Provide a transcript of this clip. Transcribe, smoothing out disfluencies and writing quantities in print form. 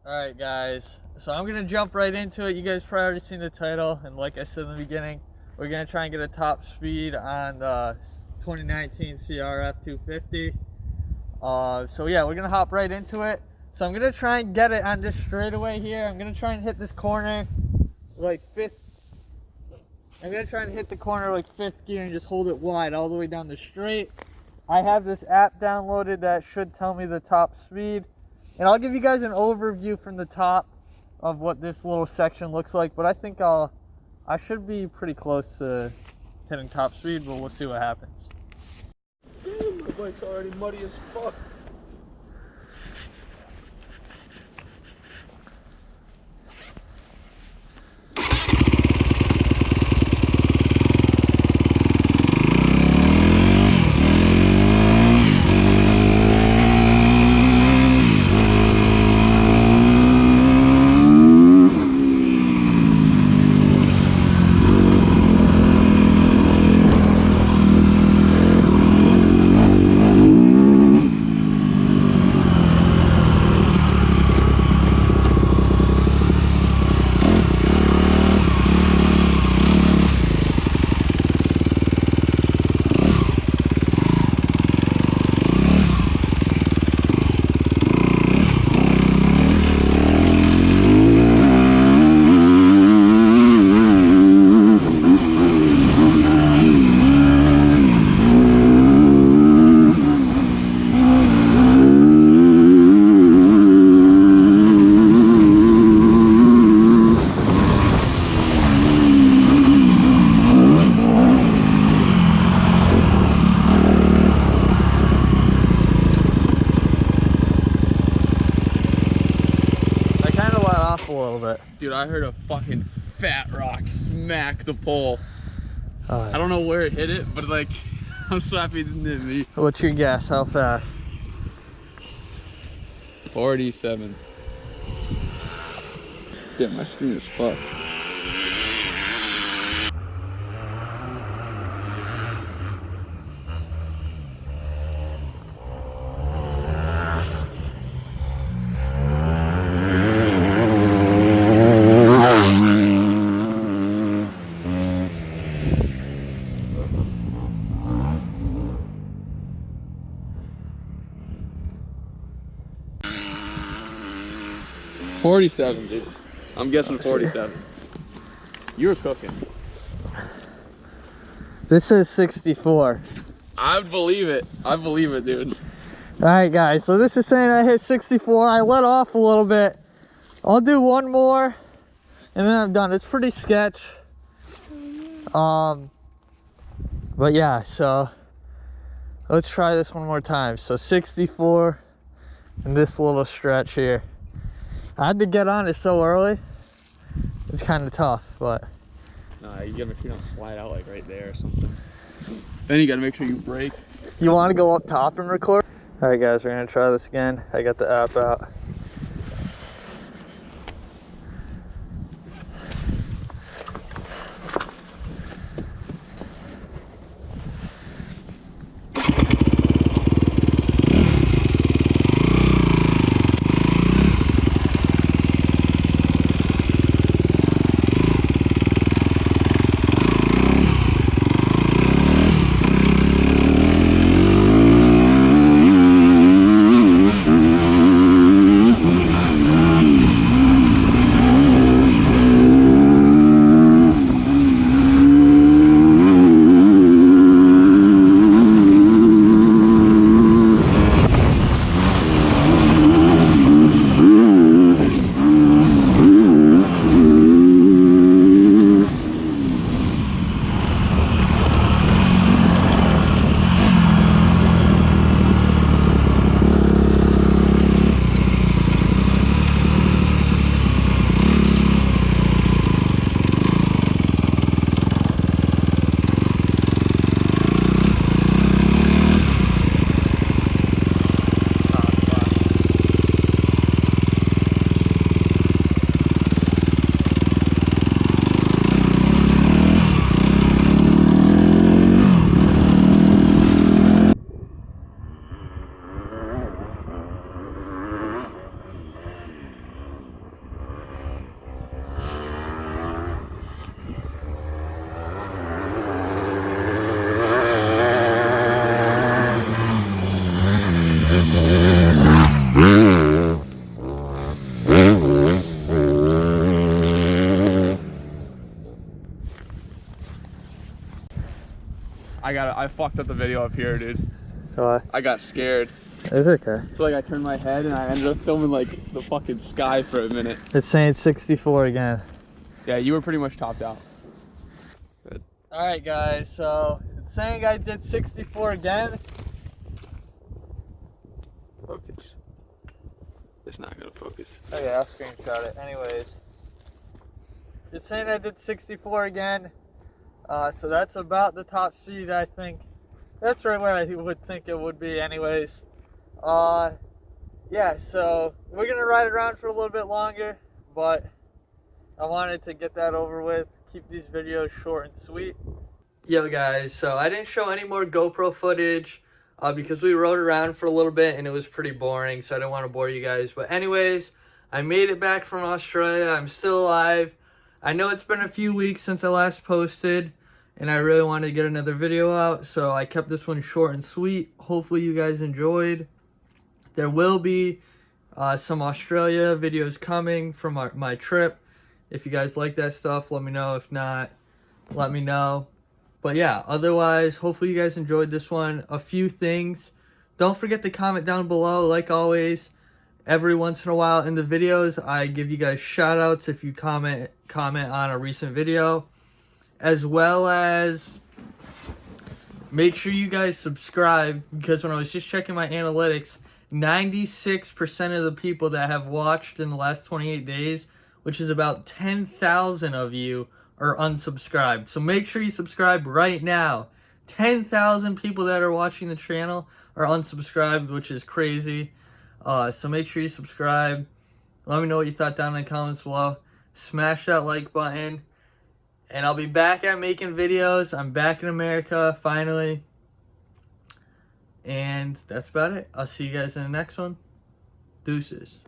Alright guys, so I'm gonna jump right into it. You guys probably already seen the title, and like I said in the beginning, we're gonna try and get a top speed on the 2019 CRF250. So yeah, we're gonna hop right into it. So I'm gonna try and get it on this straightaway here. I'm gonna try and hit this corner like fifth. I'm gonna try and hit the corner like fifth gear and just hold it wide all the way down the straight. I have this app downloaded that should tell me the top speed. And I'll give you guys an overview from the top of what this little section looks like, but I think I should be pretty close to hitting top speed, but we'll see what happens. Damn, the bike's already muddy as fuck. A little bit. Dude, I heard a fucking fat rock smack the pole. I I don't know where it hit it, but like, I'm so happy it didn't hit me. What's your guess? How fast? 47. Damn, my screen is fucked. $47, dude. I'm guessing 47. You were cooking. This is 64. I believe it. I believe it, dude. Alright guys, so this is saying I hit 64. I let off a little bit. I'll do one more and then I'm done. It's pretty sketch. But yeah, so let's try this one more time. So 64 in this little stretch here. I had to get on it so early. It's kind of tough, but Nah, you gotta make sure you don't slide out like right there or something. Then you gotta make sure you brake. you want to go up top and record? All right guys, we're gonna try this again. I got the app out. I fucked up the video up here, dude. Why? I got scared. It's okay. So like I turned my head and I ended up filming like the fucking sky for a minute. It's saying 64 again. Yeah, you were pretty much topped out. Good. Alright guys, so it's saying I did 64 again. Focus. It's not gonna focus. Oh yeah, I'll screenshot it. Anyways, it's saying I did 64 again. So that's about the top speed, I think. That's right where I would think it would be anyways. Yeah, so we're gonna ride around for a little bit longer, but I wanted to get that over with, keep these videos short and sweet. Yo guys, so I didn't show any more GoPro footage because we rode around for a little bit and it was pretty boring, so I didn't want to bore you guys. But anyways, I made it back from Australia. I'm still alive. I know it's been a few weeks since I last posted, and I really wanted to get another video out, so I kept this one short and sweet. Hopefully you guys enjoyed. There will be some Australia videos coming from my trip. If you guys like that stuff, let me know. If not, let me know. But yeah, otherwise, hopefully you guys enjoyed this one. A few things. Don't forget to comment down below, like always. Every once in a while in the videos, I give you guys shout outs if you comment on a recent video. As well as make sure you guys subscribe, because when I was just checking my analytics, 96% of the people that have watched in the last 28 days, which is about 10,000 of you, are unsubscribed. So make sure you subscribe right now. 10,000 people that are watching the channel are unsubscribed, which is crazy. So make sure you subscribe. Let me know what you thought down in the comments below. Smash that like button. And I'll be back at making videos. I'm back in America, finally. And that's about it. I'll see you guys in the next one. Deuces.